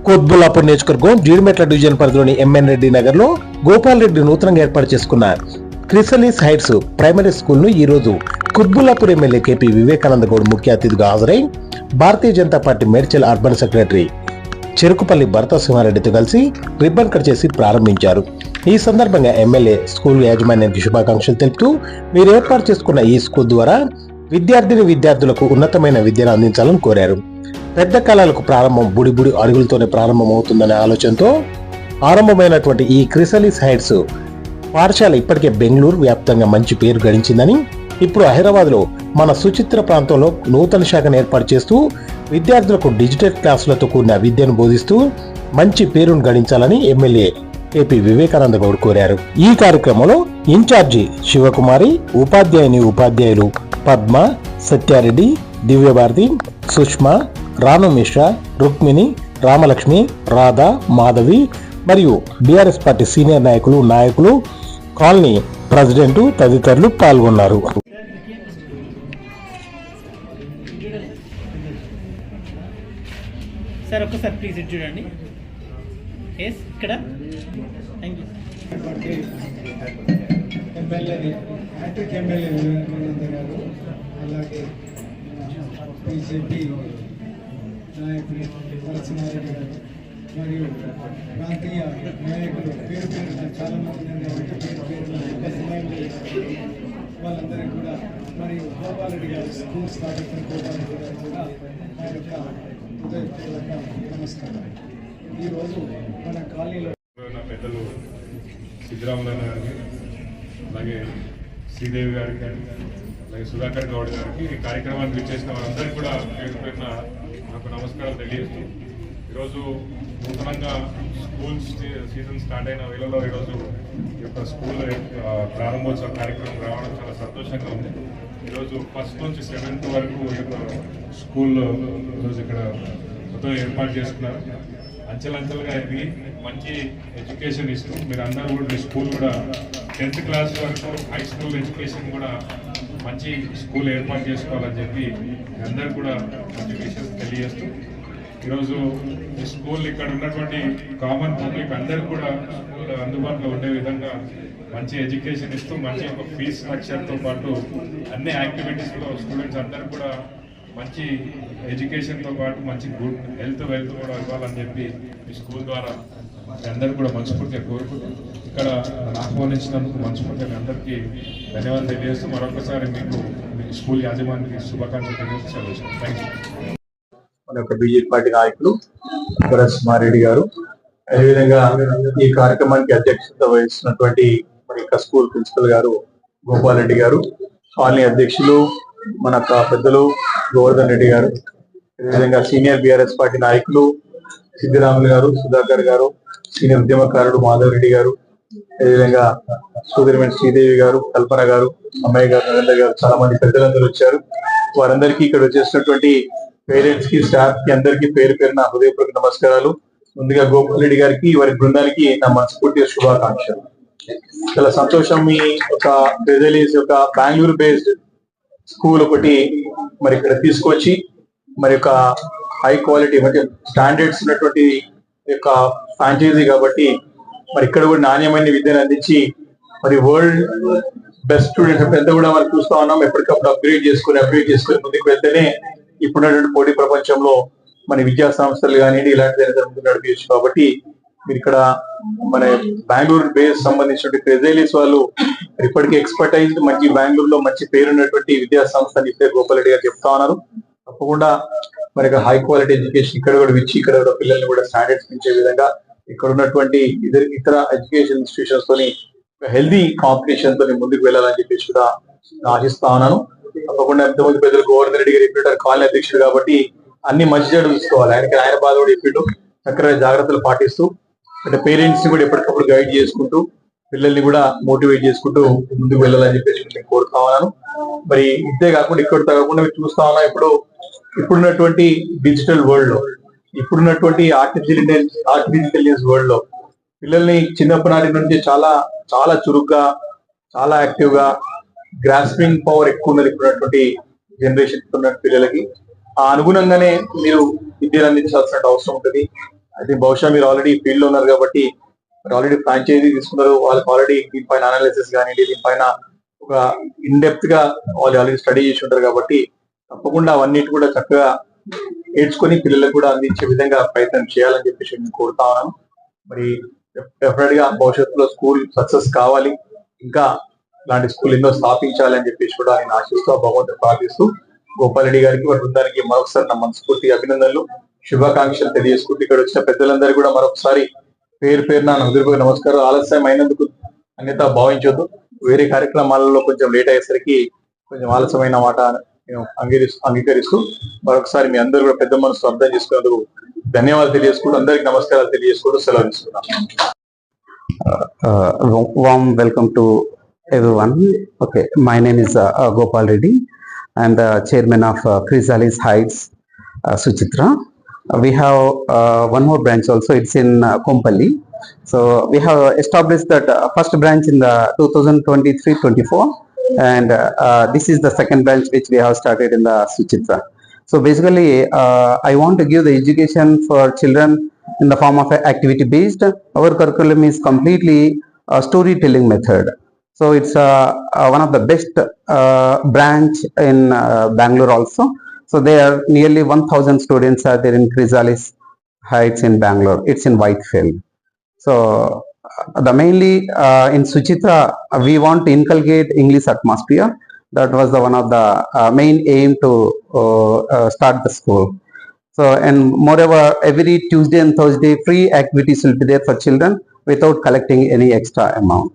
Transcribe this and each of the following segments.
కోత్బుల్లాపూర్ నియోజకవర్గం జీడిమెట్ల డివిజన్ పరిధిలోని ఎంఎన్ రెడ్డి నగర్ లో గోపాల్ రెడ్డి నూతనంగా ఏర్పాటు చేసుకున్న క్రిసలీస్ హైట్స్ ప్రైమరీ స్కూల్ ను ఈ రోజు కుత్బుల్లాపూర్ ఎమ్మెల్యే కేపీ వివేకానంద గౌడ్ ముఖ్య అతిథిగా హాజరై Bharatiya Janata party Medchal urban secretary Cherukupalli Bharata సింహారెడ్డితో కలిసి రిబ్బన్ కట్ చేసి ప్రారంభించారు. ఈ సందర్భంగా ఎమ్మెల్యే స్కూల్ యాజమాన్యానికి శుభాకాంక్షలు తెలుపుతూ మీరు ఏర్పాటు చేసుకున్న ఈ స్కూల్ ద్వారా విద్యార్థులకు ఉన్నతమైన విద్యను అందించాలని కోరారు. పెద్ద కళలకు ప్రారంభం బుడి అడుగులతోనే ప్రారంభమవుతుందనే ఆలోచనతో ఆరంభమైనటువంటి ఈ క్రిసలీస్ హైట్స్ పాఠశాల ఇప్పటికే బెంగళూరు వ్యాప్తంగా మంచి పేరు గడించిందని, ఇప్పుడు హైదరాబాద్ లో మన సుచిత్ర ప్రాంతంలో నూతన శాఖను ఏర్పాటు చేస్తూ విద్యార్థులకు డిజిటల్ క్లాసులతో కూడిన విద్యను బోధిస్తూ మంచి పేరును గడించాలని ఎమ్మెల్యే కేపీ వివేకానంద గౌడ్ కోరారు. ఈ కార్యక్రమంలో ఇన్ఛార్జి శివకుమారి, ఉపాధ్యాయులు పద్మ, సత్యారెడ్డి, దివ్యభారతి, సుష్మా, రాను మిశ్రా, రుక్మిణి, రామలక్ష్మి, రాధా, మాధవి మరియు బీఆర్ఎస్ పార్టీ సీనియర్ నాయకులు, కాలనీ ప్రెసిడెంట్ తదితరులు పాల్గొన్నారు. సార్ ఒక్కసారి ప్లీజ్ ఇటు చూడండి. ఎస్ ఇక్కడ thank you. Hattrick MLA Vivekananda garu, అలాగే బీజేపీ నాయకులు నరసింహారెడ్డి గారు మరియు ప్రాంతీయ నాయకులు పేరు చాలా మంది వాళ్ళందరికీ కూడా, మరియు గోపాలరెడ్డి గారు స్కూల్ స్థాపించిన గోపాలరెడ్డి గారు కూడా నా యొక్క హృదయపూర్వక నమస్కారం. ఈరోజు మన కాలనీలో పెద్దలు సిద్ధరామయ్య గారికి, అలాగే శ్రీదేవి గారికి, అలాగే సుధాకర్ గౌడ్ గారికి ఈ కార్యక్రమాన్ని విచ్చేసిన వారందరికీ కూడా పేరు పేరున నాకు నమస్కారాలు తెలియజేస్తూ, ఈరోజు నూతనంగా స్కూల్ సీజన్ స్టార్ట్ అయిన వేళలో ఈరోజు ఈ యొక్క స్కూల్ ప్రారంభోత్సవ కార్యక్రమం రావడం చాలా సంతోషంగా ఉంది. ఈరోజు 1st నుంచి 7th వరకు ఈ యొక్క స్కూల్ ఈరోజు ఇక్కడ మొత్తం ఏర్పాటు చేసుకున్నారు. అంచెలంచెలుగా ఎదిగి మంచి ఎడ్యుకేషన్ ఇస్తూ మీరు అందరూ కూడా మీ స్కూల్ కూడా 10th క్లాస్ వరకు హై స్కూల్ ఎడ్యుకేషన్ కూడా మంచి స్కూల్ ఏర్పాటు చేసుకోవాలని చెప్పి అందరూ కూడా మంచి విషయం తెలియజేస్తూ, ఈరోజు ఈ స్కూల్ ఇక్కడ ఉన్నటువంటి కామన్ పబ్లిక్ అందరూ కూడా స్కూల్ అందుబాటులో ఉండే విధంగా మంచి ఎడ్యుకేషన్ ఇస్తూ మంచి ఒక ఫీజ్ స్ట్రక్చర్తో పాటు అన్ని యాక్టివిటీస్లో స్టూడెంట్స్ అందరూ కూడా మంచి ఎడ్యుకేషన్తో పాటు మంచి గుడ్ హెల్త్ కూడా ఇవ్వాలని చెప్పి ఈ స్కూల్ ద్వారా అందరూ కూడా మనస్ఫూర్తిగా కోరుకుంటూ ఇక్కడ ఆహ్వానించినందుకు మనస్ఫూర్తిగా అందరికీ ధన్యవాదాలు తెలియజేస్తూ మరొకసారి మీకు స్కూల్ యాజమాన్యానికి శుభాకాంక్షలు తెలియజేస్తూ థ్యాంక్ యూ. మన యొక్క బీజేపీ పార్టీ నాయకులు సింహారెడ్డి గారు, అదేవిధంగా ఈ కార్యక్రమానికి అధ్యక్షత వహిస్తున్నటువంటి మన యొక్క స్కూల్ ప్రిన్సిపల్ గారు గోపాల్ రెడ్డి గారు, కాలనీ అధ్యక్షులు మన పెద్దలు గోవర్ధన్ రెడ్డి గారు, అదేవిధంగా సీనియర్ బీఆర్ఎస్ పార్టీ నాయకులు సిద్ధిరాములు గారు, సుధాకర్ గారు, సీనియర్ ఉద్యమకారుడు మాధవ్ రెడ్డి గారు, అదేవిధంగా సోదరిమణి శ్రీదేవి గారు, కల్పన గారు, అమ్మాయి గారు, నరేంద్ర గారు, చాలా మంది పెద్దలందరూ వచ్చారు. వారందరికీ ఇక్కడ వచ్చేసినటువంటి పేరెంట్స్ కి, స్టాఫ్ కి అందరికీ పేరు పేరున హృదయపూర్వక నమస్కారాలు. ముందుగా గోపాల్ రెడ్డి గారికి, వారి బృందానికి నా మనస్ఫూర్తిగా శుభాకాంక్షలు. చాలా సంతోషం. మీ ఒక క్రిసలీస్ ఒక బెంగళూరు బేస్డ్ స్కూల్ ఒకటి మరి ఇక్కడ తీసుకొచ్చి మరి ఒక హై క్వాలిటీ అంటే స్టాండర్డ్స్ ఉన్నటువంటి యొక్క ఫ్రాంచైజీ కాబట్టి మరి ఇక్కడ కూడా నాణ్యమైన విద్యను అందించి మరి వరల్డ్ బెస్ట్ స్టూడెంట్స్ ఎంత కూడా మనం చూస్తా ఉన్నాం. ఎప్పటికప్పుడు అప్గ్రేడ్ చేసుకుని ముందుకు వెళ్తేనే ఇప్పుడున్నటువంటి పోటీ ప్రపంచంలో మన విద్యా సంస్థలు కానివ్వండి ఇలాంటి ముందు నడిపించచ్చు. కాబట్టి మీరు ఇక్కడ మన బెంగళూరు బేస్ సంబంధించిన క్రిసలీస్ వాళ్ళు ఇప్పటికీ ఎక్స్పర్టైజ్డ్ మంచి బెంగళూరులో మంచి పేరున్నటువంటి విద్యా సంస్థ ఇప్పుడే గోపాల్ రెడ్డి గారు చెప్తా ఉన్నారు. తప్పకుండా మరి హై క్వాలిటీ ఎడ్యుకేషన్ ఇక్కడ కూడా ఇచ్చి ఇక్కడ కూడా పిల్లల్ని కూడా స్టాండర్డ్స్ పెంచే విధంగా ఇక్కడ ఉన్నటువంటి ఇతర ఎడ్యుకేషన్ ఇన్స్టిట్యూషన్స్ తోని హెల్దీ కాంపిటీషన్ తోని ముందుకు వెళ్ళాలని చెప్పేసి కూడా ఆశిస్తా ఉన్నాను. తప్పకుండా ఎంతమంది పెద్దలు గోవర్ధన్ రెడ్డి గారు చెప్పారు, కాలనీ అధ్యక్షుడు కాబట్టి అన్ని మంచి చెడు చూసుకోవాలి. ఆయన బాధ కూడా చెప్పిట్టు చక్కగా జాగ్రత్తలు పాటిస్తూ అంటే పేరెంట్స్ ని కూడా ఎప్పటికప్పుడు గైడ్ చేసుకుంటూ పిల్లల్ని కూడా మోటివేట్ చేసుకుంటూ ముందుకు వెళ్ళాలని చెప్పేసి నేను కోరుతా ఉన్నాను. మరి ఇంతే కాకుండా ఇక్కడ కాకుండా చూస్తా ఉన్నాం ఇప్పుడున్నటువంటి డిజిటల్ వరల్డ్ లో, ఇప్పుడున్నటువంటి ఆర్టిఫిషియల్ ఇంటెలిజెన్స్ వరల్డ్ లో పిల్లల్ని చిన్నప్పటి నుంచి చాలా చాలా చురుగ్గా, చాలా యాక్టివ్ గా, గ్రాస్పింగ్ పవర్ ఎక్కువ ఉన్నది ఇప్పుడున్నటువంటి జనరేషన్ ఉన్న పిల్లలకి. ఆ అనుగుణంగానే మీరు విద్యను అందించాల్సిన అవసరం ఉంటుంది. అయితే బహుశా మీరు ఆల్రెడీ ఫీల్డ్ లో ఉన్నారు కాబట్టి మీరు ఆల్రెడీ ఫ్రాంచైజీ తీసుకున్నారు, వాళ్ళకి ఆల్రెడీ దీనిపైన అనాలిసిస్ కానీ దీనిపైన ఒక ఇన్ డెప్త్ గా వాళ్ళు ఆల్రెడీ స్టడీ చేసి ఉంటారు కాబట్టి తప్పకుండా అవన్నిటి కూడా చక్కగా నేర్చుకొని పిల్లలకు కూడా అందించే విధంగా ప్రయత్నం చేయాలని చెప్పేసి నేను కోరుతా ఉన్నాను. మరి డెఫినెట్ గా భవిష్యత్తులో స్కూల్ సక్సెస్ కావాలి, ఇంకా ఇలాంటి స్కూల్ ఎన్నో స్థాపించాలి అని చెప్పేసి కూడా నేను ఆశిస్తూ భగవంతుని ప్రార్థిస్తూ గోపాల్ రెడ్డి గారికి వారి బృందానికి మరొకసారి నా మనస్ఫూర్తి అభినందనలు, శుభాకాంక్షలు తెలియజేసుకుంటూ ఇక్కడ వచ్చిన పెద్దలందరూ కూడా మరొకసారి పేరు పేరున హృదయపూర్వక నమస్కారం. ఆలస్యం అయినందుకు అన్యత భావించొద్దు. వేరే కార్యక్రమాలలో కొంచెం లేట్ అయ్యేసరికి కొంచెం ఆలస్యమైన మాట నేను అంగీకరిస్తూ మరొకసారి మీ అందరూ కూడా పెద్ద మనసు అర్థం చేసుకున్నందుకు ధన్యవాదాలు తెలియజేసుకుంటూ అందరికి నమస్కారాలు తెలియజేసుకుంటూ సెలవు తీసుకున్నాను. Warm welcome to everyone. Okay, my name is Gopal Reddy. I am the chairman of Chrysalis Heights, Suchitra. We have one more branch also. It's in Kompally. So we have established that first branch in the 2023-24, and this is the second branch which we have started in the Suchitra. So basically, I want to give the education for children in the form of activity based. Our curriculum is completely a storytelling method. So it's one of the best branch in Bangalore also. So there are nearly 1,000 students are there in Chrysalis Heights in Bangalore. It's in Whitefield. So the mainly in Suchitra we want to inculcate English atmosphere. That was the one of the main aim to start the school. So, and moreover, every Tuesday and Thursday free activities will be there for children without collecting any extra amount.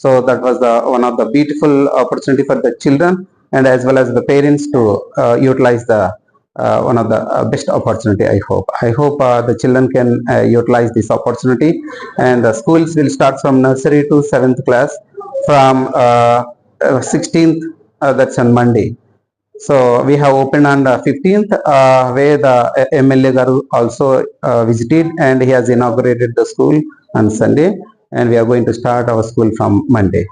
So that was the one of the beautiful opportunity for the children and as well as the parents to utilize the one of the best opportunity. I hope the children can utilize this opportunity, and the schools will start from nursery to 7th class from 16th, that's on Monday. So we have opened on the 15th where the MLA Garu also visited, and he has inaugurated the school on Sunday, and we are going to start our school from Monday.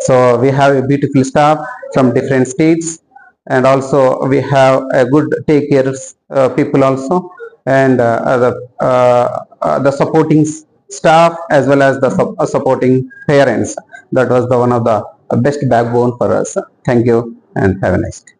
So we have a beautiful staff from different states, and also we have a good take care people also, and the supporting staff as well as the supporting parents. That was the one of the best backbone for us. Thank you and have a nice day.